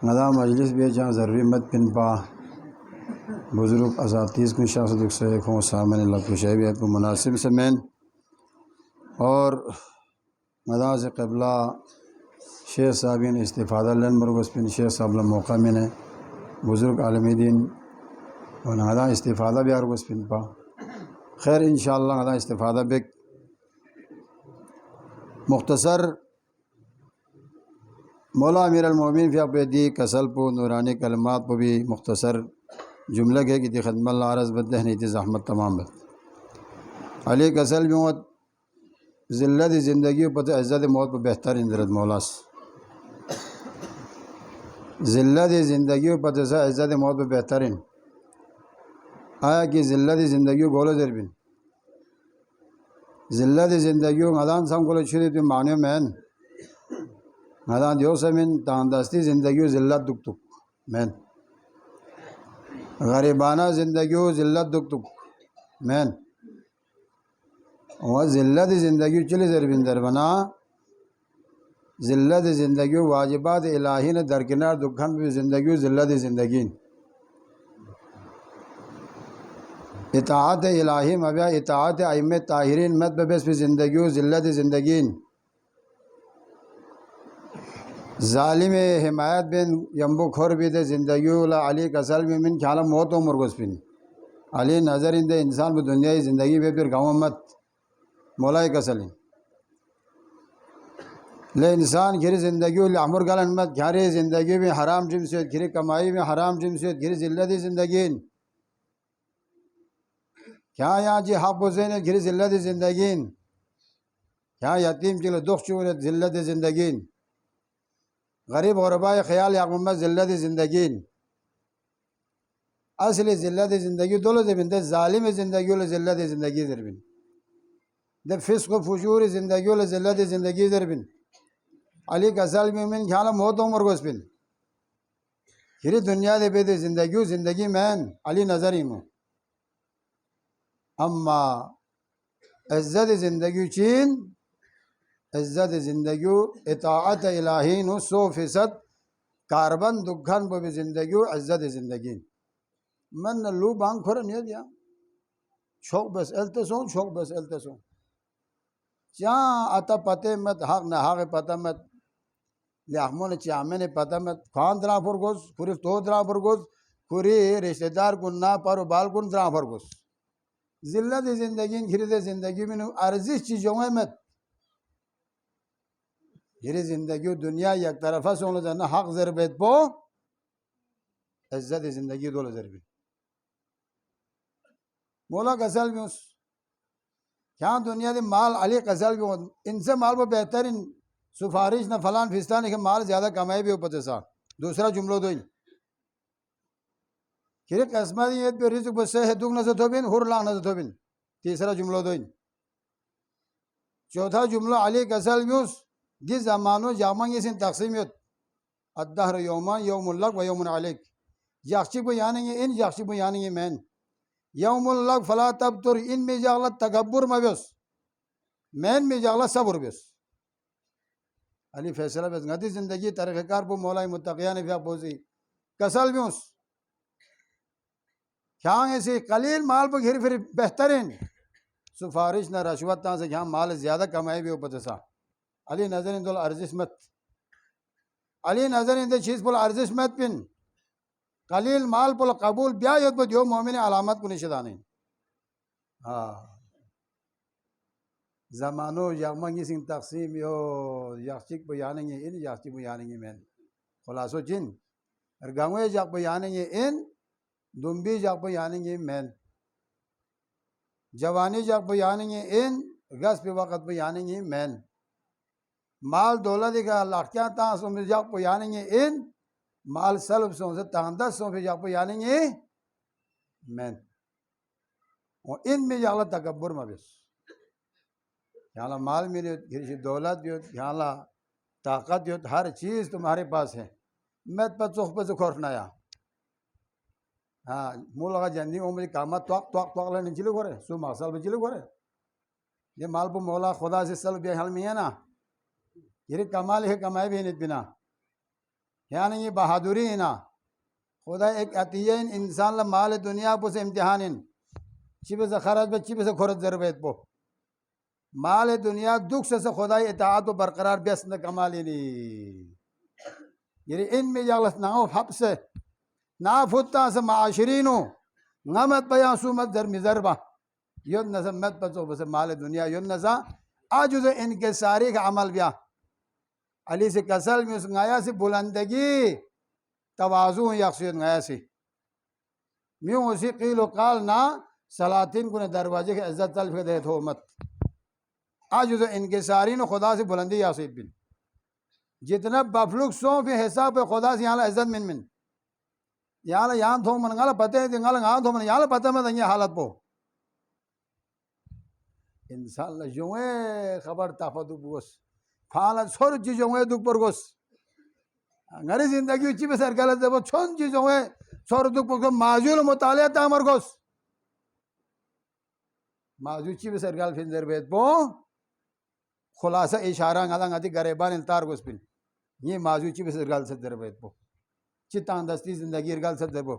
ندا مجلس بھی جہاں ضروری مت پن پا بزرگ اساتذ کو شخص دکھ سے ہوں سامنے لکھ شیب کو مناسب سے مین اور ندا سے قبلہ شیخ صاحبین استفادہ لن مرگس پن شیخ صاحب موقع میں نے بزرگ عالمی دین اور ندا استفادہ بھی ارگس پن پا خیر انشاءاللہ ندا استفادہ بک مختصر مولا امیر المومنین فی اقبیدی کسل پو نورانی کلمات پو بھی مختصر جملہ کے کی خدمت اللہ عرض بدہ نیتی زحمت تمام بد علی کسل بھی موت ذلت زندگی پتہ عزت موت پہ بہتر اندرت مولاس ذلت زندگی پتہ سے عزت موت پہ بہترین آیا کہ ذلت زندگی گولو ذربن ذلت زندگی مدان سم کو چھری تو معنی مین مدان دیو سمین تاندستی زندگی ذلت دک تک مین غریبانہ زندگی ذلت دک تک مین وہ ذلت زندگی چلی ذربن دربنا ذلت زندگی واجبات الہی نے درکنار دکھن بھی زندگی ذلت زندگی اطاعت الہی مبیا اطاعت ائمہ طاہرین مت ببس پہ زندگی ذلت زندگی ظالم حمایت بن یمبو کھور بھی دے زندگی علی کسل بھی من خیال موت و مرغس بن علی نظر ان دے انسان بھی دنیای زندگی بے پھر گاؤں مت مولائی کسل لے انسان گھری زندگی عمر گلن مت گھری زندگی میں حرام جنسیت گھری کمائی میں حرام جنسیت گھری ذلت زندگی کیا یہاں جی حق حسین گھری ذلت زندگی کیا یتیم چلو دکھ چورت ذلت زندگی غریب غرباء خیال یا محمد ذلت زندگی اصلی ذلت زندگی دولو زبین دے ظالم زندگی و ذلت زندگی زربین دے فسق و فجور زندگی و ذلت زندگی زربین علی کسل مومن خیال موت عمر گوس بین گھری دنیا دے بے دے زندگی مین علی نظری مو اما عزت زندگی چین عزت زندگی اطاعت الہی نو 100% کاربن دکھن بو بھی زندگی عزت زندگی من لو بانگ کھور نہیں دیا چھوک بس التسون چھوک بس التسون چاں اتا پتے مت حق نہ حق پتہ مت لیاخمون چامن پتہ مت خان درا فرگوز خوری تو درا فرگوز خوری رشتہ دار کن نہ پرو بال کن درا فرگوز ذلت زندگی گھری زندگی میں ارزش چیزوں مت گھری زندگی دنیا یک طرفہ سونو جانا حق ضربت پو عزت زندگی دولو ضربی مولا کسل بھی اس کیا دنیا دی مال علی کسل بھی ان سے مال وہ بہترین سفارش نہ فلان فستان کہ مال زیادہ کمائی بھی ہو پتے سا دوسرا جملہ دوئی کھری قسمت یہ پہ رزق بسے ہے دکھ نہ سے بین ہر لا نہ سے بین تیسرا جملہ دوئی چوتھا جملہ علی کسل بھی اس دی زمانو جامن یہ سن تقسیمیت الدہر یومان یوم لک و یوم علیک یخچی کو یعنی ان یخچی کو یعنی مین یوم لک فلا تبتر ان میں جاغلت تکبر مبیس مین میں جاغلت صبر بیس علی فیصلہ بیس غدی زندگی طریقہ کار پو مولا متقیان فیا پوزی کسل بھی اس کھاں ایسی قلیل مال پہ گھری پھر بہترین سفارش نہ رشوت تاں سے کھاں مال زیادہ کمائی بھی ہو پتے سا علی نظر اندول ارزش مت علی نظر اندے چیز پول ارزش مت پن قلیل مال پول قبول بیا یود پو دیو مومن علامت کو نشدانی زمانو یغمنگی سنگ تقسیم یو یخچک پو یاننگی ان یخچک پو یاننگی مین خلاصو چین ارگانوی جاک پو یاننگی ان دنبی جاک پو یاننگی مین جوانی جاک پو یاننگی ان گس پی وقت پو یاننگی مین مال دولت کا لاکھیاں تاں سو میں جاک پو یاننگی ان مال سلب سو سے تاندس سو پہ جاک پو یاننگی مین اور ان میں جاگلا تکبر مبیس یہاں مال میرے گھرشی دولت دیوت یہاں طاقت دیوت ہر چیز تمہارے پاس ہے میں پا چوخ پا سے خورف نایا مو لگا جندی عمری کامت توق لنے چلے گھرے سو مقصال پہ چلے گھرے یہ مال پا مولا خدا سے سلب بیا حال میں ہے نا یہ کمال ہے کمائی بھی نہیں بنا یعنی یہ بہادری نا خدا ایک عطیہ انسان لا مال دنیا پس امتحان چی بس خرج بچ چی بس خرج ضرورت پو مال دنیا دکھ سے خدا اطاعت و برقرار بیس نہ کمالی نی یعنی ان میں جالس ناو حبس نا فتا سے معاشرینو نمت بیا سومت در مزربا یون نسا مت بچو بس مال دنیا یون نسا آجوز انکساری کا عمل بیا علی سے کسل میں اس نایا سے بلندگی توازو یقصید نایا سے میوں اسی قیل و قال نا سلاطین کو دروازے کے عزت طلب کے دے تو مت آجوز انکسارین خدا سے بلندی یقصید بن جتنا بفلوک سو پہ حساب پہ خدا سے یہاں عزت من یہاں تھو من گالا پتے ہیں گالا تھو من یہاں پتے میں دنیا حالت پو انسان اللہ جوئے خبر تافدو بوس فعلا سور جی جوئے دک پر گوس گھری زندگی اچھی پہ سر گلت دے چھون جی جوئے سور دک پر گوس معجول مطالعہ تامر گوس معجول چی پہ سر گل فنزر بیت پو خلاصہ اشارہ گا گا تی گریبان التار گوس پن یہ معجول چی پہ سر گل در بیت پو چی تاندستی زندگی رگل سد در پو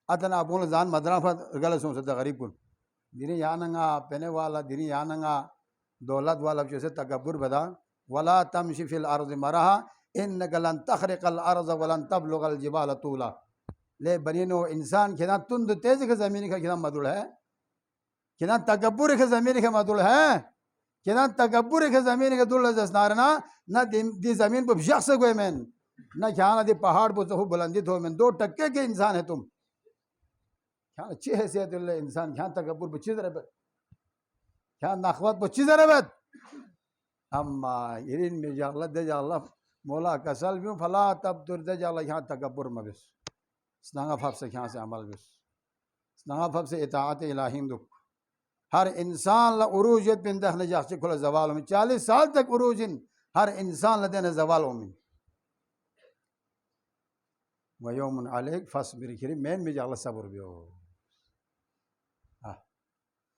اتنا اپون زان مدران فت رگل سون سد غریب کن دینی یاننگا پینے والا دینی یاننگا دولت والا بچے تکبر بدا ولا تمشی فی الارض مرہا انک لن تخرق الارض ولن تبلغ الجبال طولا لے بنینو انسان کھنا تند تیز کے زمین کا کھنا مدل ہے کھنا تکبر کے زمین کا مدل ہے کھنا تکبر کے زمین کا دل جسنارنا نہ دی زمین پہ شخص کوئی مین نہ کھانا دی پہاڑ پہ تو بلندی تو من 2 ٹکے کے انسان ہے تم کھانا اچھی حیثیت اللہ انسان کھانا تکبر پہ چیز ربت کھانا نخوت پہ چیز ربت اما یرین میں جا اللہ دے جا اللہ مولا کسل بیوں فلا تب در دے جا اللہ کھانا تکبر مبس سنانگا فب سے کھانا سے عمل بس سنانگا فب سے اطاعت الہیم دک ہر انسان لا عروجیت بن دخل جاکسی کھلا زوال ہومن 40 سال تک عروجن ہر انسان لا دینا زوال ہومن ویومن علیک فصبر کری مین میں جا اللہ صبر بیو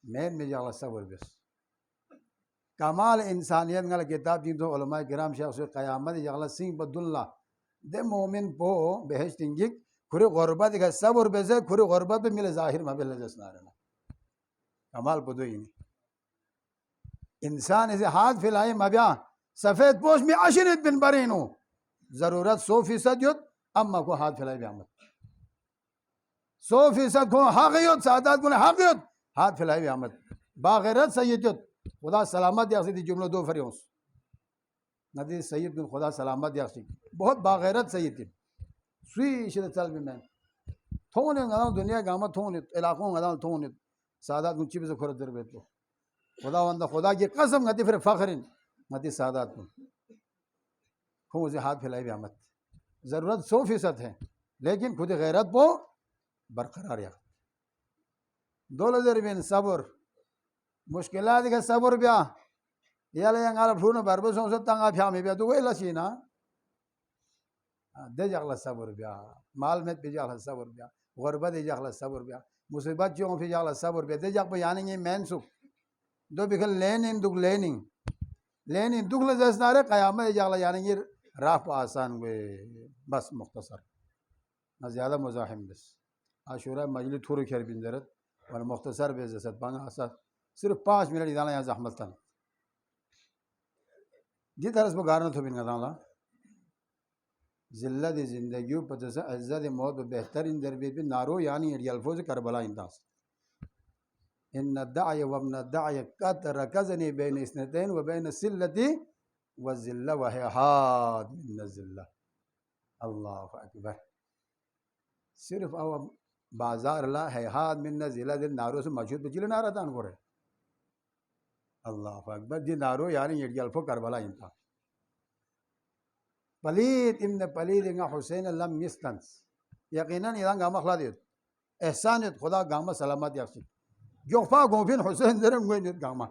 مین میں جا اللہ صبر بیس کمال انسانیت نگل کتاب جن تو علماء کرام شخص قیامت جا اللہ سنگ بداللہ دے مومن پو بہشت انگک کھری غربت کا صبر بیسے کھری غربت پہ ملے ظاہر محبیل جسنا رہنا کمال پو دوئی نہیں انسان اسے ہاتھ پھیلائے مبیا سفید پوش میں عشرت بن برینو ضرورت 100% یوت اما کو ہاتھ پھیلائے بیامت 100% کو حقیت سعادت کو حقیت ہاتھ پھیلائے بیامت باغیرت سیدیت خدا سلامت یا سیدی جملہ 2 فریونس ندی سید بن خدا سلامت یا سیدی بہت باغیرت سیدی سوی شد چل بھی میں تھونے گدان دنیا گامت تھونے علاقوں گدان تھونے سعادت کو چیب سے کھرد در بیت خدا وندہ خدا کی قسم گتی پھر فخرین ندی سعادت کو کھوں سے ہاتھ پھیلائے بیامت ضرورت 100% ہے لیکن خود غیرت پو برقرار یا دولہ دربین صبر مشکلات کا صبر بیا یا لے انگار پھونا بربسوں سے تنگا پھیامی بیا تو وہی لسینا دے جاگلا صبر بیا مال میں پی جاگلا صبر بیا غربت دے جاگلا صبر بیا مصیبت چوں پی جاگلا صبر بیا دے جاگ پہ یعنی یہ مین سک دو بکھل لیننگ دکھ لیننگ دکھ لزیسنارے قیامت دے جاگلا یعنی یہ راہ پہ آسان ہوئے بس مختصر نہ زیادہ مزاحم بس عاشورہ مجلی تھوڑی خیر بندرت اور مختصر بے زیست پانگا آسان صرف 5 منٹ ادانا یہاں زحمت تن دی طرح سے گارنا تھو بین گدانا ذلت زندگیوں پر جیسا عزت موت بہترین دربیت بھی نارو یعنی یہ الفوظ کربلا انداز ان الدعی وابن الدعی قد رکزنی بین اسنتین و بین سلتی وذلہ وحیحاد من الذلہ اللہ اکبر صرف او بازار اللہ حیحاد من الذلہ دل نارو سے مجھود بچیلے نارا تان کو رہے اللہ اکبر دی نارو یعنی یہ الفو کربلا انتا پلید ابن پلید انگا حسین لم یستنس یقیناً ادھان گاما خلا دیت احسانیت خدا گاما سلامت یافسی گوفا گوفین حسین درم گوئی نیت گاما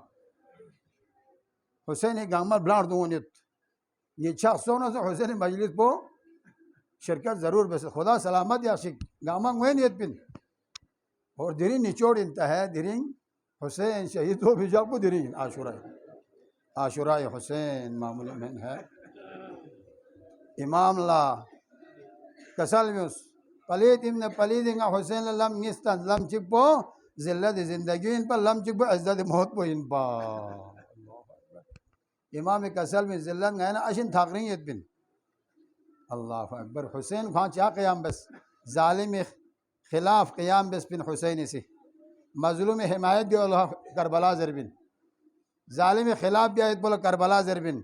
حسین گاما بلانڈ دوں نیت یہ شخص ہونا سے حسین مجلس پو شرکت ضرور بس خدا سلامت یافسی گاما گوئی نیت پن اور درین نچوڑ انتہا درین حسین شہید ہو بھی جاپو درین عاشورہ حسین معمول میں ہے امام اللہ کسالمیوس پلید ابن پلید انگا حسین لم نیستن لم چک پو ذلت زندگی ان پر لم چک پو عزت موت پو ان پا امام کسالمی ذلت گئے نا اشن تھاقرینیت بن اللہ اکبر حسین خان چا قیام بس ظالم خلاف قیام بس بن حسین سے مظلوم حمایت دی اللہ کربلا ضربن ظالم خلاف بھی آیت بولا کربلا ضربن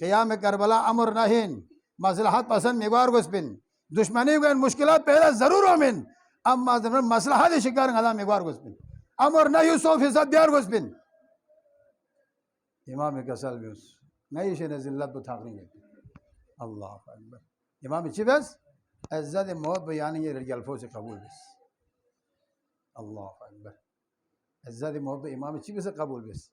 قیام کربلا امر نہین مصلحت پسند میگوار گس بن دشمنی گئن مشکلات پیدا ضرور ہو من اما مصلحت شکار غدا میگوار گس بن امر نہ 100% بیار گس بن امام کسل بیوس نہیں شن ذلت بتاقرین اللہ اکبر امام چی بس عزت موت بیانی یہ رجال فو سے قبول بس اللہ اکبر عزت موت امام چی بس قبول بس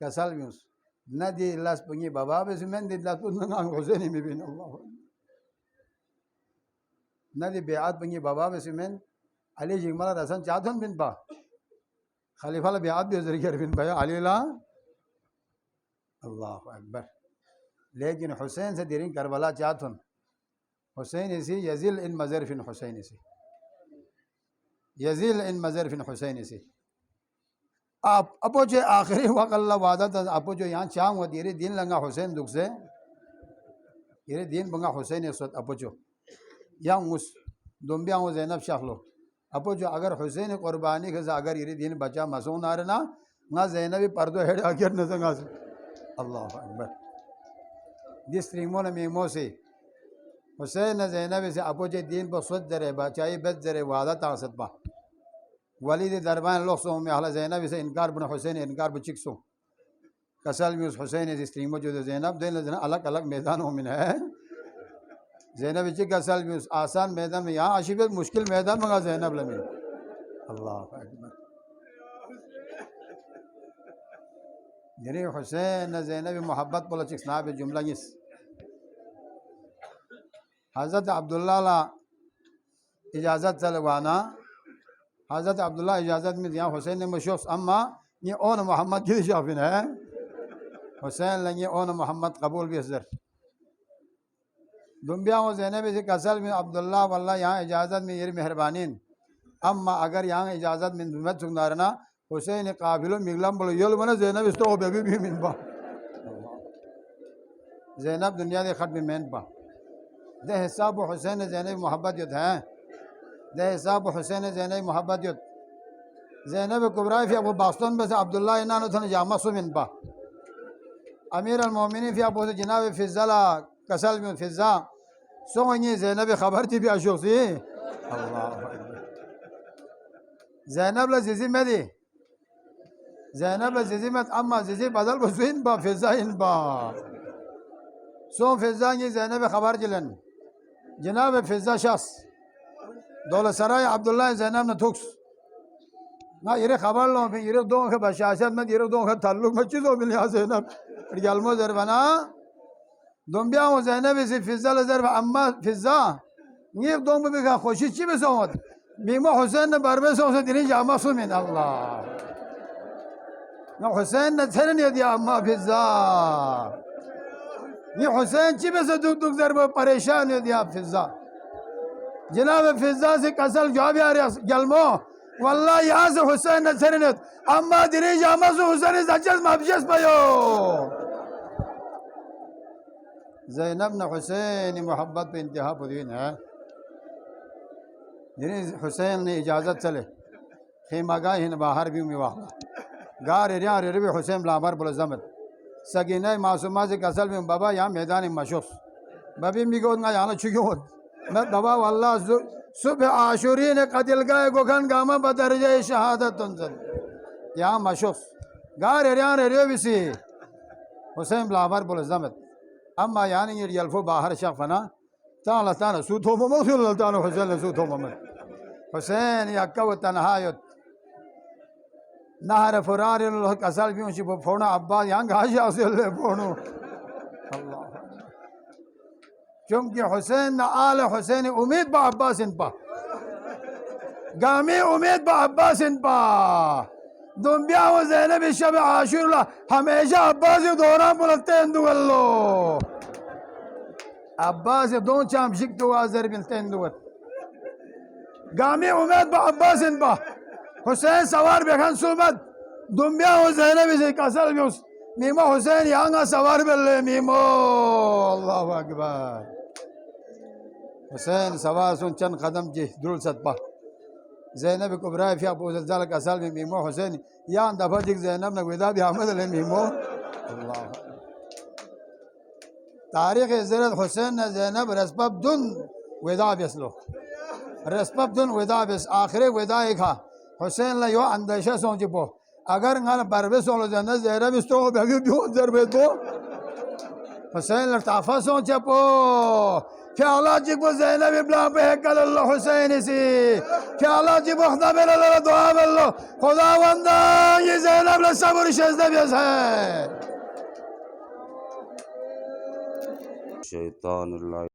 کسل بیوس نہ دی اللہ سپنگی بابا بس من دی اللہ سپنگی حسینی میں بین اللہ نہ دی بیعات پنگی بابا بس من علی جگمال رسن چاہتن بن پا خلیفہ اللہ بیعات بھی حضر کر بن پایا علی اللہ اللہ اکبر لیکن حسین سے دیرین کربلا چاہتن حسین اسی یزیل ان مزر فن حسین اسی یزیل ان مزر فن حسین اسی آپ اپو جو آخری وقت اللہ وعدہ تھا اپو جو یہاں چاہوں گا دیرے دین لنگا حسین دکھ سے دیرے دین بنگا حسین اس وقت اپو جو یہاں اس دنبیاں وہ زینب شخلو اپو جو اگر حسین قربانی کے اگر یہ دین بچا مسون آ رہا نہ زینبی پردو ہیڈ آگیر نہ سے اللہ اکبر جس ریمون میمو سے حسین زینب سے اپو جو دین پر سوچ درے بچائی بچ درے وعدہ تاثت پا ولید دربان لوگ سو میں اہل زینب سے انکار بن حسین انکار بچک سو کسل میں اس حسین سے ریمو جو زینب دین الگ الگ میدانوں میں ہے زینب چک کسل میں اس آسان میدان میں یہاں عشیبت مشکل میدان منگا زینب لمن اللہ اکبر یعنی حسین زینب محبت بولا چک سناب جملہ اس حضرت عبداللہ لا اجازت چلوانا حضرت عبداللہ اجازت میں دیا حسین نے مشوق اما یہ اون محمد کی شافن ہے حسین لنگی اون محمد قبول بھی حضر دنبیا و زینب سے کسل میں عبداللہ واللہ یہاں اجازت میں یہ مہربانین اما اگر یہاں اجازت میں دنبت سکندارنا حسین قابلو مغلم بولو یول بنا زینب اس تو بے بھی من با زینب دنیا دے خط میں مین پا دے حساب حسین زینب محبت یت ہے دے حساب حسین زینب محبت یت زینب کبرائی فی ابو باستون بس عبداللہ انانو تھن جامع سو من پا امیر المومنین فی ابو جناب فضلہ کسل میں فضا سوئنی زینب خبر تھی بھی اشوق سی اللہ زینب لزیزی میں دی زینب لزیزی میں اما زیزی بدل بسوین با فضا ان با سو فضا یہ زینب خبر جلن جناب فضا شخص دولت سرائے عبداللہ زینب نے تھکس نا یہ خبر لوں پھر یہ دو کے بشاشت میں یہ دو کے تعلق میں چیزوں ملیا زینب رجالمو ضربنا دنبیا و زینب سے فضا لزرب اما فضا یہ دو میں بھی خوشی چی میں سوت بیمہ حسین نے بربے سے اسے دینی جامع سو من اللہ نا حسین نے تھرن یہ دیا اما فضا یہ حسین چی میں سے دکھ دکھ ضرب پریشان یہ دیا فضا جناب فضا سے کسل جوابی آ رہا گلمو واللہ یہاں سے حسین نے تھرن اما دینی جامع سو حسین اس اچھس مبجس پیو زینب نے حسین محبت پہ انتہا پدین ہے جنہیں حسین نے اجازت چلے خیمہ گاہ ہن باہر بھی میں واقع گار ریاں ریوی حسین بلامر بلزمت سگینہ معصومہ سے کسل میں بابا یہاں میدان مشوف بابی میگو نا یہاں چکیون میں بابا واللہ صبح عاشوری نے قتل گئے گوکھن گاما بدرجہ شہادت تنزل یہاں مشوف گار ریاں ریوی سی حسین بلامر بلزمت اما یعنی یہ یلفو باہر شخفنا تعالی تعالی سوت ہو ممت اللہ تعالی حسین سوت ہو ممت حسین یکو تنہایت نہر فرار اللہ کسل بھی انشی پھوڑنا عباس یہاں گھاشی آسی اللہ پھوڑنو اللہ چونکہ حسین نہ آل حسین امید با عباس ان پا گامی امید با عباس ان پا دنبیا و زینب شب عاشور اللہ ہمیشہ عباسی دوران بلکتے اندو اللہ عباس دون چام شکتو آزر بلتین دوت گامی امید با عباس با حسین سوار بخن سومد دنبیا و زینب سے کسل بیوس میمو حسین یہاں سوار بلے میمو اللہ اکبر حسین سوار سن چند قدم جه درول ست با زینب کبرای فی ابو زلزال کسل میمو حسین یہاں دفعہ جک زینب نگویدہ بھی حمد لے میمو اللہ تاریخ حضرت حسین نے زینب رسپب دن ودا بیسلو رسپب دن ودا بیس آخری ودا ایک ہا حسین نے یو اندیشہ سونچی پو اگر نگال بربی سولو زینب زینب اس تو بیگی بیو ضربی تو حسین لرطافہ سونچی پو کہ اللہ جی کو زینب ابلا پہ کل اللہ حسین سی کہ اللہ جی کو خدا بل اللہ دعا بلو خدا وندہ یہ زینب لصبر شزدہ بیس ہے شیطان اللہ